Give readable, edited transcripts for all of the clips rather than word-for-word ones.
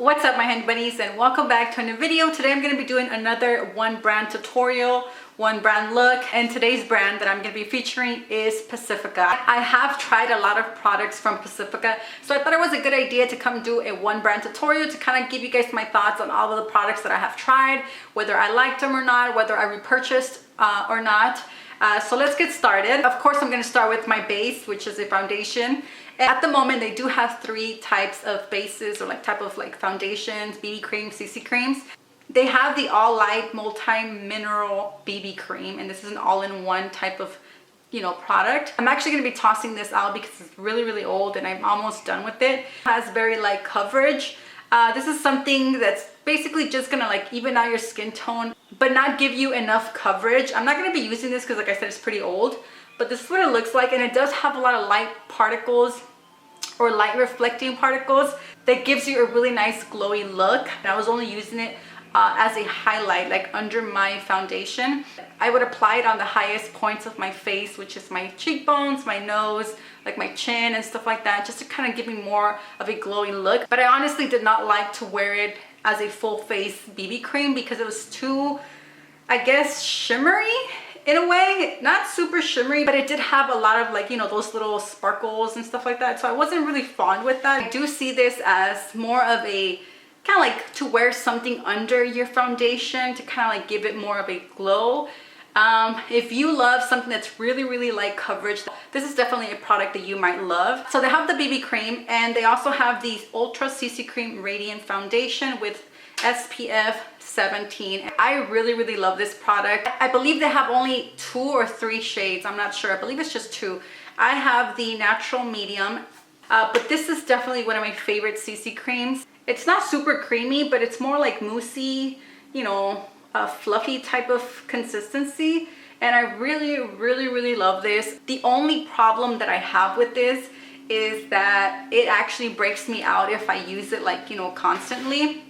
What's up my hand bunnies, and welcome back to a new video. Today I'm going to be doing another one brand tutorial, one brand look, and today's brand that I'm going to be featuring is Pacifica. I have tried a lot of products from Pacifica, so I thought it was a good idea to come do a one brand tutorial to kind of give you guys my thoughts on all of the products that I have tried, whether I liked them or not, whether I repurchased or not. So let's get started. Of course, I'm going to start with my base, which is a foundation. At the moment, they do have three types of bases, or type of foundations, BB creams, CC creams. They have the All Light Multi-Mineral BB Cream, and this is an all-in-one type of product. I'm actually going to be tossing this out because it's really old and I'm almost done with it. It has very light coverage. This is something that's basically just gonna even out your skin tone, but not give you enough coverage. I'm not going to be using this because, like I said, it's pretty old, but this is what it looks like, and it does have a lot of light particles or light reflecting particles that gives you a really nice glowy look. And I was only using it as a highlight, under my foundation. I would apply it on the highest points of my face, which is my cheekbones, my nose, my chin and stuff like that, just to kind of give me more of a glowing look. But I honestly did not like to wear it as a full face BB cream because it was too, I guess, shimmery in a way. Not super shimmery, but it did have a lot of those little sparkles and stuff like that, so I wasn't really fond with that. I do see this as more of a kind of to wear something under your foundation to kind of give it more of a glow. If you love something that's really light coverage, this is definitely a product that you might love. So they have the BB cream, and they also have the Ultra CC Cream Radiant Foundation with SPF 17. I really love this product. I believe they have only 2 or 3 shades. I'm not sure. I believe it's just 2. I have the natural medium, but this is definitely one of my favorite CC creams. It's not super creamy, but it's more like moussey, a fluffy type of consistency, and I really love this. The only problem that I have with this is that it actually breaks me out if I use it constantly.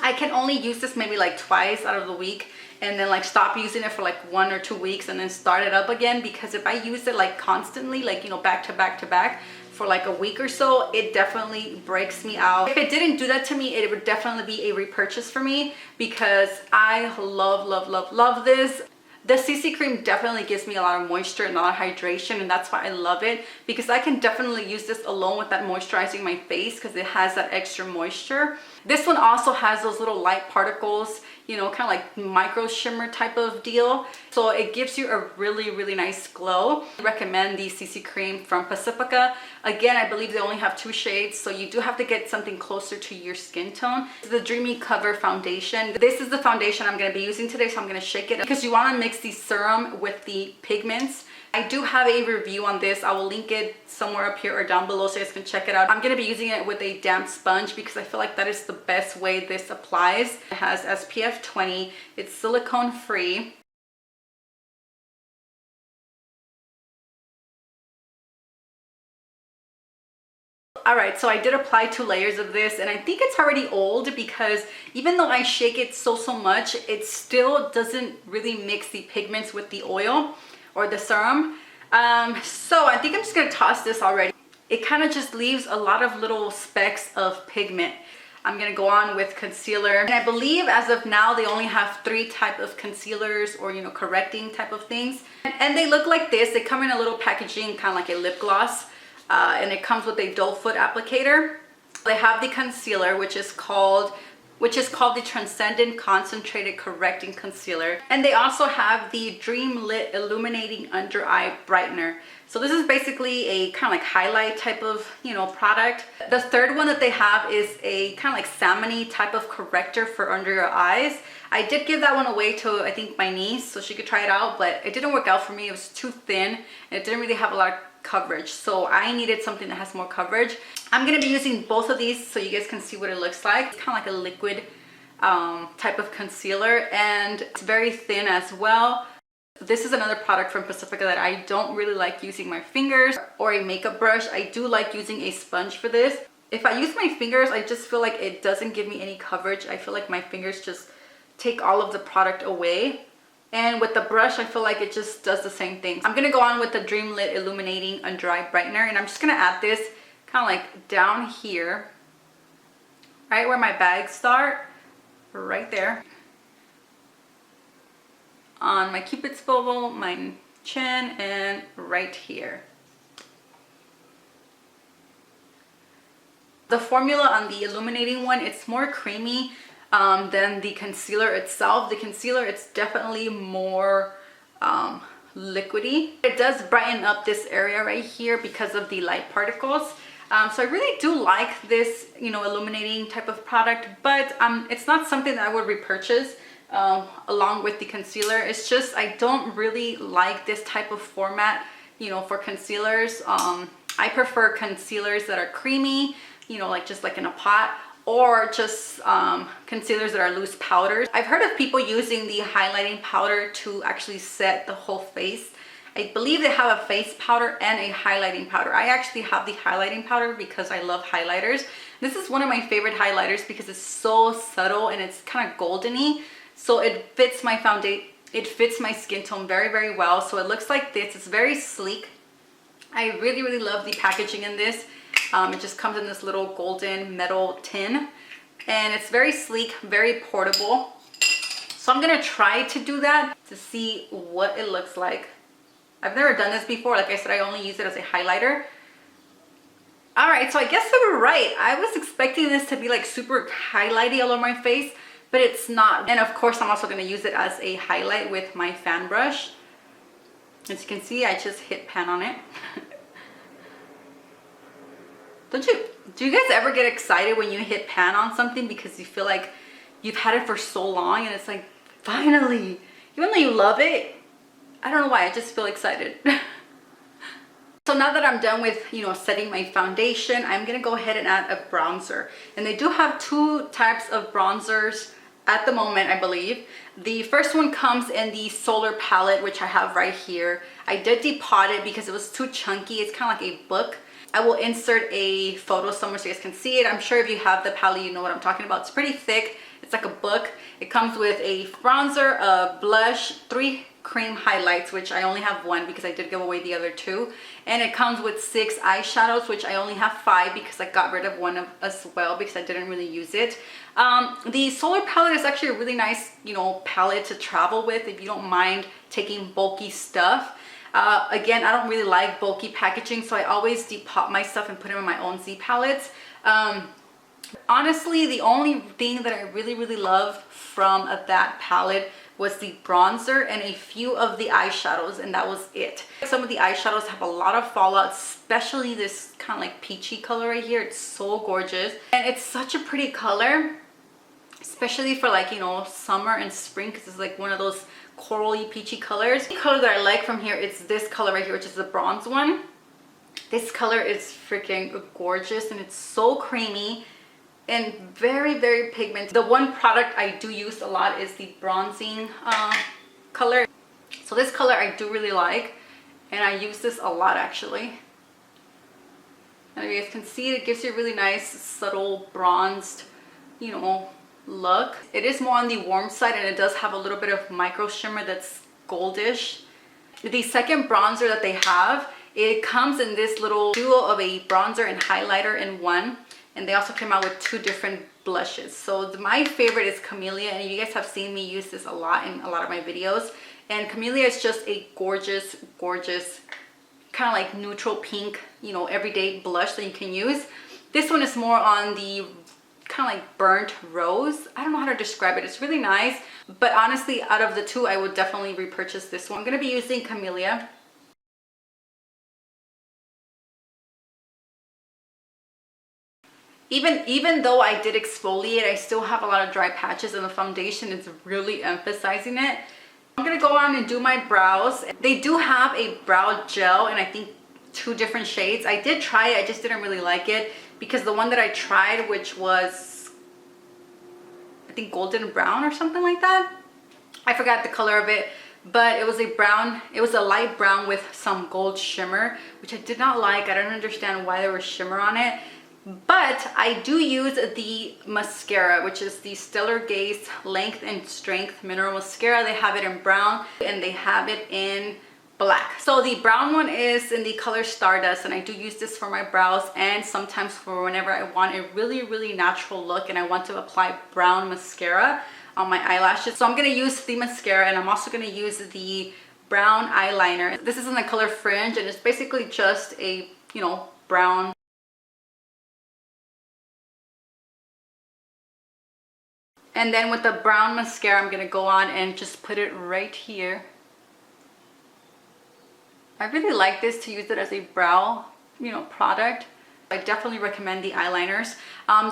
I can only use this maybe twice out of the week, and then stop using it for 1 or 2 weeks and then start it up again, because if I use it constantly, back to back for a week or so, it definitely breaks me out. If it didn't do that to me, it would definitely be a repurchase for me, because I love this. The CC cream definitely gives me a lot of moisture and a lot of hydration, and that's why I love it, because I can definitely use this alone without moisturizing my face because it has that extra moisture. This one also has those little light particles, kind of micro shimmer type of deal, so it gives you a really nice glow. I recommend the CC cream from Pacifica. Again, I believe they only have 2 shades, so you do have to get something closer to your skin tone. The Dreamy Cover Foundation. This is the foundation I'm going to be using today, so I'm going to shake it because you want to mix the serum with the pigments. I do have a review on this. I will link it somewhere up here or down below so you guys can check it out. I'm going to be using it with a damp sponge because I feel like that is the best way this applies. It has SPF 20. It's silicone free. Alright, so I did apply 2 layers of this, and I think it's already old because even though I shake it so much, it still doesn't really mix the pigments with the oil or the serum. So I think I'm just going to toss this already. It kind of just leaves a lot of little specks of pigment. I'm going to go on with concealer, and I believe as of now they only have 3 type of concealers or correcting type of things, and they look like this. They come in a little packaging, kind of like a lip gloss. And it comes with a doe foot applicator. They have the concealer, which is called the Transcendent Concentrated Correcting Concealer, and they also have the Dream Lit Illuminating Under Eye Brightener. So this is basically a kind of highlight type of product. The third one that they have is a kind of salmon-y type of corrector for under your eyes. I did give that one away to, I think, my niece so she could try it out, but it didn't work out for me. It was too thin and it didn't really have a lot of coverage, so I needed something that has more coverage. I'm going to be using both of these so you guys can see what it looks like. It's kind of like a liquid type of concealer, and it's very thin as well. This is another product from Pacifica that I don't really like using my fingers or a makeup brush. I do like using a sponge for this. If I use my fingers, I just feel like it doesn't give me any coverage. I feel like my fingers just take all of the product away. And with the brush, I feel like it just does the same thing. I'm going to go on with the Dream Lit Illuminating Under Eye Brightener, and I'm just going to add this kind of down here, right where my bags start, right there. On my cupid's bow, my chin, and right here. The formula on the illuminating one, it's more creamy than the concealer itself. The concealer, it's definitely more liquidy. It does brighten up this area right here because of the light particles. So I really do like this, you know, illuminating type of product, but it's not something that I would repurchase along with the concealer. It's just I don't really like this type of format, you know, for concealers. I prefer concealers that are creamy, you know, like just like in a pot, or just concealers that are loose powders. I've heard of people using the highlighting powder to actually set the whole face. I believe they have a face powder and a highlighting powder. I actually have the highlighting powder because I love highlighters. This is one of my favorite highlighters because it's so subtle and it's kind of goldeny. So it fits my foundation, it fits my skin tone very, very well. So it looks like this. It's very sleek. I really, really love the packaging in this. It just comes in this little golden metal tin. And it's very sleek, very portable. So I'm gonna try to do that to see what it looks like. I've never done this before. Like I said, I only use it as a highlighter. All right, so I guess they were right. I was expecting this to be like super highlighty all over my face, but it's not. And of course, I'm also gonna use it as a highlight with my fan brush. As you can see, I just hit pan on it. Do you guys ever get excited when you hit pan on something because you feel like you've had it for so long and it's like, finally, even though you love it, I don't know why, I just feel excited. So now that I'm done with, you know, setting my foundation, I'm gonna go ahead and add a bronzer. And they do have two types of bronzers at the moment, I believe. The first one comes in the Solar palette, which I have right here. I did depot it because it was too chunky. It's kind of like a book. I will insert a photo somewhere so you guys can see it. I'm sure if you have the palette, you know what I'm talking about. It's pretty thick. It's like a book. It comes with a bronzer, a blush, 3 cream highlights, which I only have 1 because I did give away the other 2. And it comes with 6 eyeshadows, which I only have 5 because I got rid of 1 as well because I didn't really use it. The Solar palette is actually a really nice, you know, palette to travel with if you don't mind taking bulky stuff. Again, I don't really like bulky packaging, so I always depot my stuff and put them in my own Z palettes. Honestly, the only thing that I really, really love from that palette was the bronzer and a few of the eyeshadows, and that was it. Some of the eyeshadows have a lot of fallout, especially this kind of like peachy color right here. It's so gorgeous, and it's such a pretty color, especially for like, you know, summer and spring, because it's like one of those corally peachy colors. The color that I like from here is this color right here, which is the bronze one. This color is freaking gorgeous, and it's so creamy and very, very pigmented. The one product I do use a lot is the bronzing color. So this color I do really like, and I use this a lot actually. And if you guys can see, it gives you a really nice subtle bronzed, you know, look. It is more on the warm side, and it does have a little bit of micro shimmer that's goldish. The second bronzer that they have, it comes in this little duo of a bronzer and highlighter in one. And they also came out with 2 different blushes. So my favorite is Camellia, and you guys have seen me use this a lot in a lot of my videos. And Camellia is just a gorgeous, gorgeous, kind of like neutral pink, you know, everyday blush that you can use. This one is more on the kind of like burnt rose. I don't know how to describe it. It's really nice. But honestly, out of the 2, I would definitely repurchase this one. I'm going to be using Camellia. Even though I did exfoliate, I still have a lot of dry patches, and the foundation is really emphasizing it. I'm gonna go on and do my brows. They do have a brow gel, and I think 2 different shades. I did try it, I just didn't really like it because the one that I tried, which was I think golden brown or something like that, I forgot the color of it, but it was a brown, it was a light brown with some gold shimmer, which I did not like. I don't understand why there was shimmer on it. But I do use the mascara, which is the Stellar Gaze Length and Strength Mineral Mascara. They have it in brown and they have it in black. So the brown one is in the color Stardust, and I do use this for my brows and sometimes for whenever I want a really natural look and I want to apply brown mascara on my eyelashes. So I'm going to use the mascara, and I'm also going to use the brown eyeliner. This is in the color Fringe, and it's basically just a, you know, brown. And then with the brown mascara, I'm going to go on and just put it right here. I really like this to use it as a brow, you know, product. I definitely recommend the eyeliners.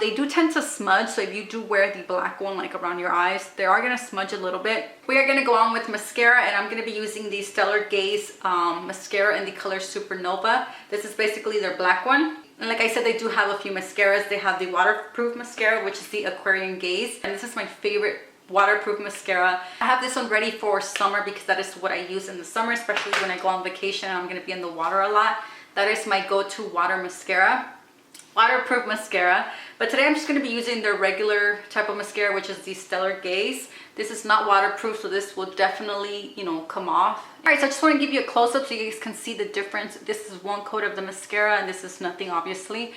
They do tend to smudge, so if you do wear the black one like around your eyes, they are going to smudge a little bit. We are going to go on with mascara, and I'm going to be using the Stellar Gaze mascara in the color Supernova. This is basically their black one. And like I said, they do have a few mascaras. They have the waterproof mascara, which is the Aquarian Gaze, and this is my favorite waterproof mascara. I have this one ready for summer because that is what I use in the summer, especially when I go on vacation and I'm going to be in the water a lot. That is my go-to water mascara, waterproof mascara. But today I'm just going to be using the regular type of mascara, which is the Stellar Gaze. This is not waterproof, so this will definitely, you know, come off. All right, so I just want to give you a close-up so you guys can see the difference. This is one coat of the mascara, and this is nothing, obviously.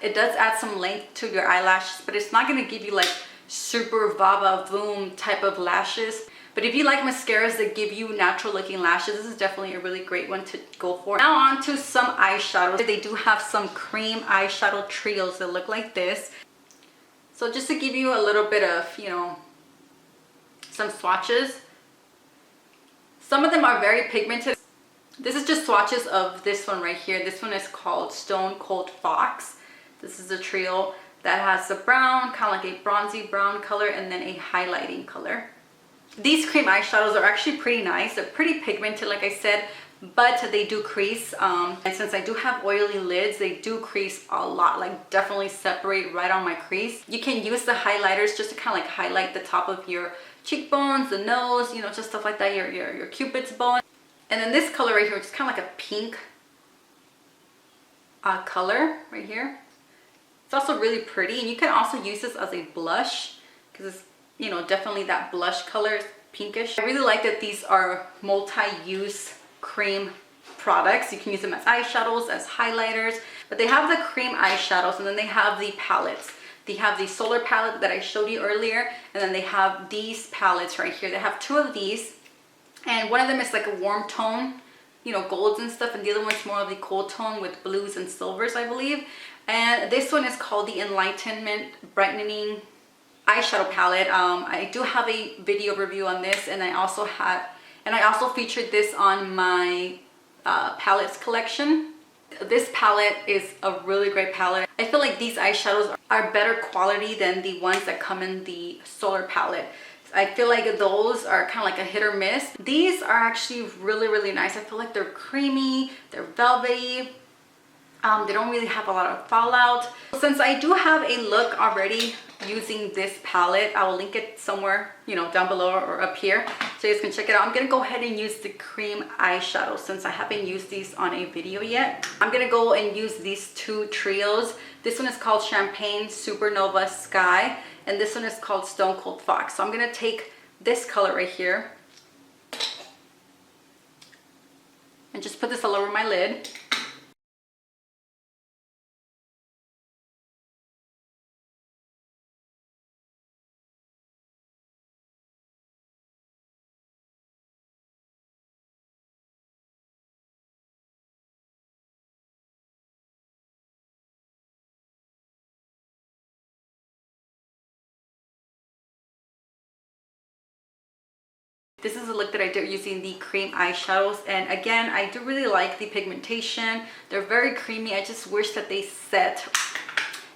It does add some length to your eyelashes, but it's not going to give you like super vava voom type of lashes. But if you like mascaras that give you natural looking lashes, this is definitely a really great one to go for. Now on to some eyeshadows. They do have some cream eyeshadow trios that look like this. So just to give you a little bit of, you know, some swatches. Some of them are very pigmented. This is just swatches of this one right here. This one is called Stone Cold Fox. This is a trio that has a brown, kind of like a bronzy brown color, and then a highlighting color. These cream eyeshadows are actually pretty nice. They're pretty pigmented, like I said, but they do crease. And since I do have oily lids, they do crease a lot, like definitely separate right on my crease. You can use the highlighters just to kind of like highlight the top of your cheekbones, the nose, you know, just stuff like that, your cupid's bow. And then this color right here, which is kind of like a pink color right here. It's also really pretty, and you can also use this as a blush because it's, you know, definitely that blush color is pinkish. I really like that these are multi-use cream products. You can use them as eyeshadows, as highlighters, but they have the cream eyeshadows, and then they have the palettes. They have the solar palette that I showed you earlier, and then they have these palettes right here. They have two of these, and one of them is like a warm tone, you know, golds and stuff, and the other one's more of the cool tone with blues and silvers, I believe. And this one is called the Enlightenment Brightening Eyeshadow Palette. I do have a video review on this, and I also featured this on my palettes collection. This palette is a really great palette. I feel like these eyeshadows are better quality than the ones that come in the solar palette. I feel like those are kind of like a hit or miss. These are actually really nice. I feel like they're creamy, they're velvety. They don't really have a lot of fallout. Since I do have a look already using this palette, I will link it somewhere, you know, down below or up here so you guys can check it out. I'm gonna go ahead and use the cream eyeshadow since I haven't used these on a video yet. I'm gonna go and use these two trios. This one is called Champagne Supernova Sky, and this one is called Stone Cold Fox. So I'm gonna take this color right here and just put this all over my lid. This is a look that I did using the cream eyeshadows, and again, I do really like the pigmentation. They're very creamy. I just wish that they set.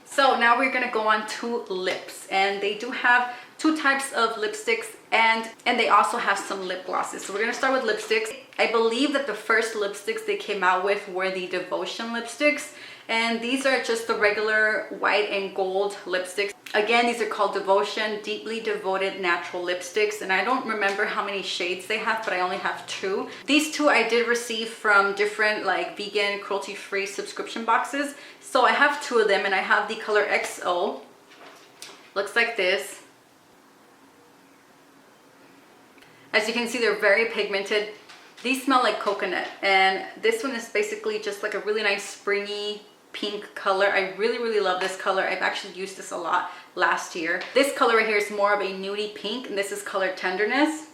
So now we're gonna go on to lips, and they do have two types of lipsticks, and they also have some lip glosses. So we're gonna start with lipsticks. I believe that the first lipsticks they came out with were the Devotion lipsticks, and these are just the regular white and gold lipsticks. Again, these are called Devotion Deeply Devoted Natural Lipsticks, and I don't remember how many shades they have, but I only have two. These two I did receive from different like vegan, cruelty-free subscription boxes. So I have two of them, and I have the color XO. Looks like this. As you can see, they're very pigmented. These smell like coconut, and this one is basically just like a really nice springy pink color. I really love this color. I've actually used this a lot last year. This color right here is more of a nudie pink, and this is color Tenderness.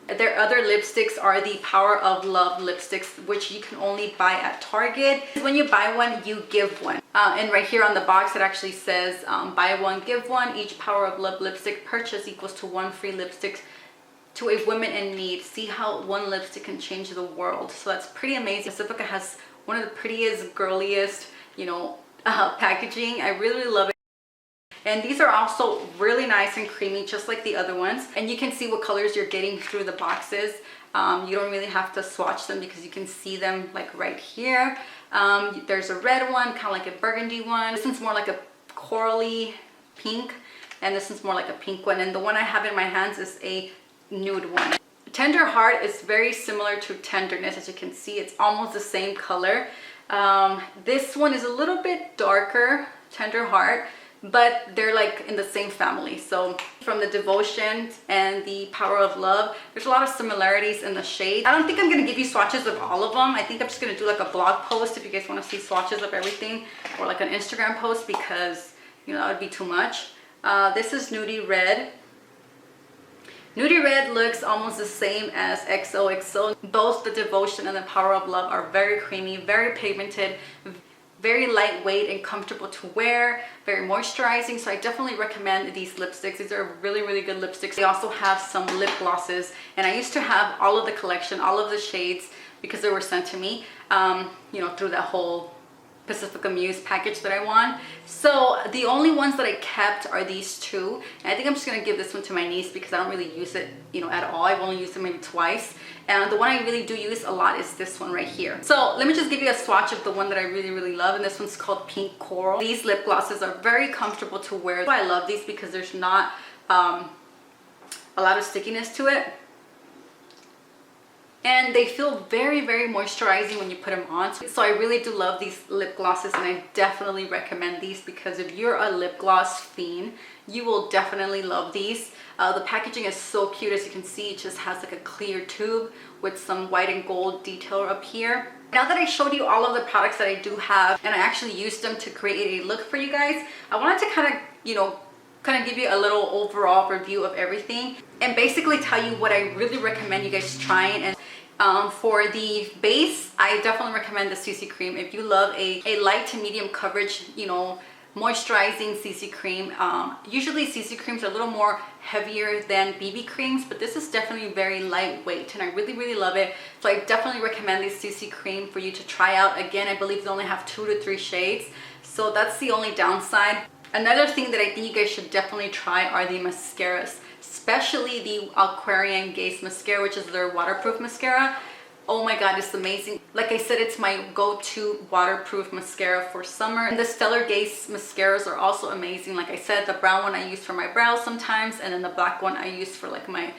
Their other lipsticks are the Power of Love lipsticks, which you can only buy at Target. When you buy one, you give one. And right here on the box, it actually says buy one, give one. Each Power of Love lipstick purchase equals to one free lipstick to a woman in need. See how one lipstick can change the world. So that's pretty amazing. Pacifica has one of the prettiest, girliest, you know, packaging. I really love it. And these are also really nice and creamy, just like the other ones. And you can see what colors you're getting through the boxes. You don't really have to swatch them because you can see them like right here. There's a red one, kind of like a burgundy one. This one's more like a corally pink, and this one's more like a pink one. And the one I have in my hands is a nude one. Tender Heart is very similar to Tenderness. As you can see, it's almost the same color. This one is a little bit darker, Tender Heart, but they're like in the same family. So from the Devotion and the Power of Love, there's a lot of similarities in the shade. I don't think I'm gonna give you swatches of all of them. I think I'm just gonna do like a blog post if you guys want to see swatches of everything, or like an Instagram post, because you know that would be too much. This is Nudie Red. Nudie Red looks almost the same as XOXO. Both the Devotion and the Power of Love are very creamy, very pigmented, very lightweight and comfortable to wear, very moisturizing. So I definitely recommend these lipsticks. These are really good lipsticks. They also have some lip glosses, and I used to have all of the collection, all of the shades, because they were sent to me, you know, through that whole Pacifica Muse package that I won. So the only ones that I kept are these two, and I think I'm just gonna give this one to my niece because I don't really use it, you know, at all. I've only used it maybe twice, and the one I really do use a lot is this one right here. So let me just give you a swatch of the one that I really love, and this one's called Pink Coral. These lip glosses are very comfortable to wear. I love these because there's not a lot of stickiness to it, and they feel very moisturizing when you put them on. So I really do love these lip glosses, and I definitely recommend these because if you're a lip gloss fiend, you will definitely love these. The packaging is so cute. As you can see, it just has like a clear tube with some white and gold detail up here. Now that I showed you all of the products that I do have, and I actually used them to create a look for you guys, I wanted to kind of, you know, give you a little overall review of everything and basically tell you what I really recommend you guys trying. And for the base, I definitely recommend the CC cream. If you love a light to medium coverage, you know, moisturizing CC cream. Usually CC creams are a little more heavier than BB creams, but this is definitely very lightweight, and I really love it. So I definitely recommend this CC cream for you to try out. Again, I believe they only have 2 to 3 shades, so that's the only downside. Another thing that I think you guys should definitely try are the mascaras, especially the Aquarian Gaze mascara, which is their waterproof mascara. Oh my god, it's amazing. Like I said, it's my go-to waterproof mascara for summer. And the Stellar Gaze mascaras are also amazing. Like I said, the brown one I use for my brows sometimes, and then the black one I use for like my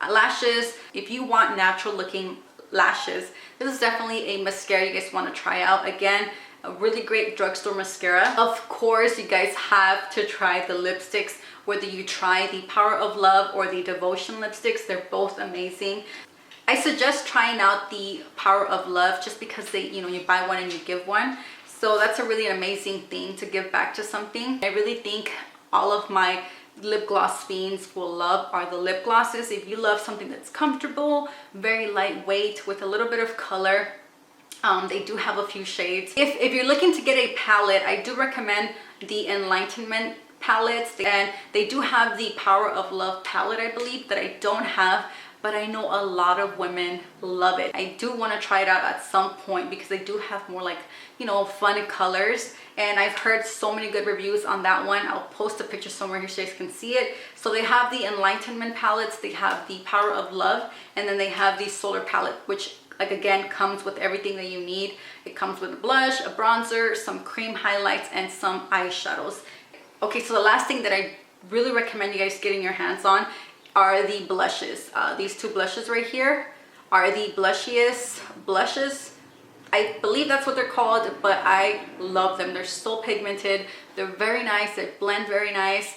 lashes. If you want natural looking lashes, this is definitely a mascara you guys want to try out. Again, a really great drugstore mascara. Of course, you guys have to try the lipsticks, whether you try the Power of Love or the Devotion lipsticks. They're both amazing. I suggest trying out the Power of Love just because they, you know, you buy one and you give one. So that's a really amazing thing to give back to something. I really think all of my lip gloss fiends will love are the lip glosses. If you love something that's comfortable, very lightweight with a little bit of color, they do have a few shades. If you're looking to get a palette, I do recommend the Enlightenment palettes, and they do have the Power of Love palette, I believe, that I don't have, but I know a lot of women love it. I do want to try it out at some point because they do have more like, you know, fun colors, and I've heard so many good reviews on that one. I'll post a picture somewhere here so you guys can see it. So they have the Enlightenment palettes, they have the Power of Love, and then they have the Solar palette, which like again comes with everything that you need. It comes with a blush, a bronzer, some cream highlights, and some eyeshadows. Okay, so the last thing that I really recommend you guys getting your hands on are the blushes. These 2 blushes right here are the blushiest blushes. I believe that's what they're called, but I love them. They're so pigmented. They're very nice. They blend very nice.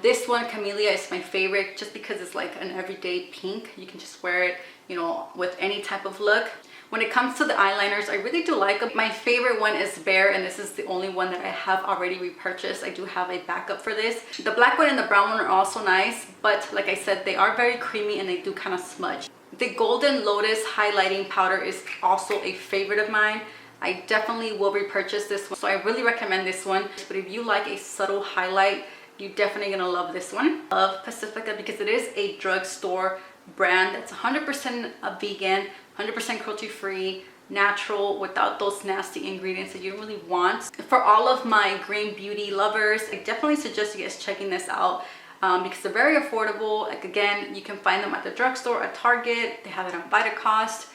This one, Camellia, is my favorite just because it's like an everyday pink. You can just wear it, you know, with any type of look. When it comes to the eyeliners, I really do like them. My favorite one is Bare, and this is the only one that I have already repurchased. I do have a backup for this. The black one and the brown one are also nice, but like I said, they are very creamy and they do kind of smudge. The Golden Lotus highlighting powder is also a favorite of mine. I definitely will repurchase this one, so I really recommend this one. But if you like a subtle highlight, you're definitely gonna love this one. I love Pacifica because it is a drugstore brand that's 100% vegan, 100% cruelty-free, natural, without those nasty ingredients that you don't really want. For all of my green beauty lovers, I definitely suggest you guys checking this out because they're very affordable. Like again, you can find them at the drugstore, at Target. They have it on Vitacost.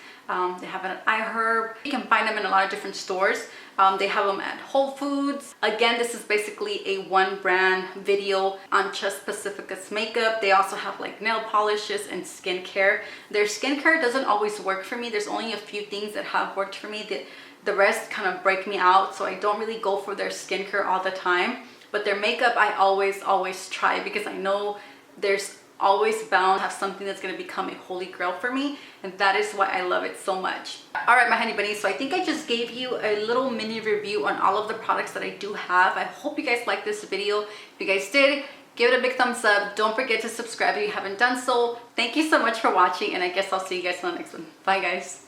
They have it at iHerb. You can find them in a lot of different stores. They have them at Whole Foods. Again, this is basically a one brand video on just Pacifica's makeup. They also have like nail polishes and skincare. Their skincare doesn't always work for me. There's only a few things that have worked for me. The rest kind of break me out, so I don't really go for their skincare all the time. But their makeup I always try because I know there's always bound to have something that's going to become a holy grail for me, and that is why I love it so much. All right, my honey bunnies, so I think I just gave you a little mini review on all of the products that I do have. I hope you guys liked this video. If you guys did, give it a big thumbs up. Don't forget to subscribe if you haven't done so. Thank you so much for watching, and I guess I'll see you guys in the next one. Bye guys.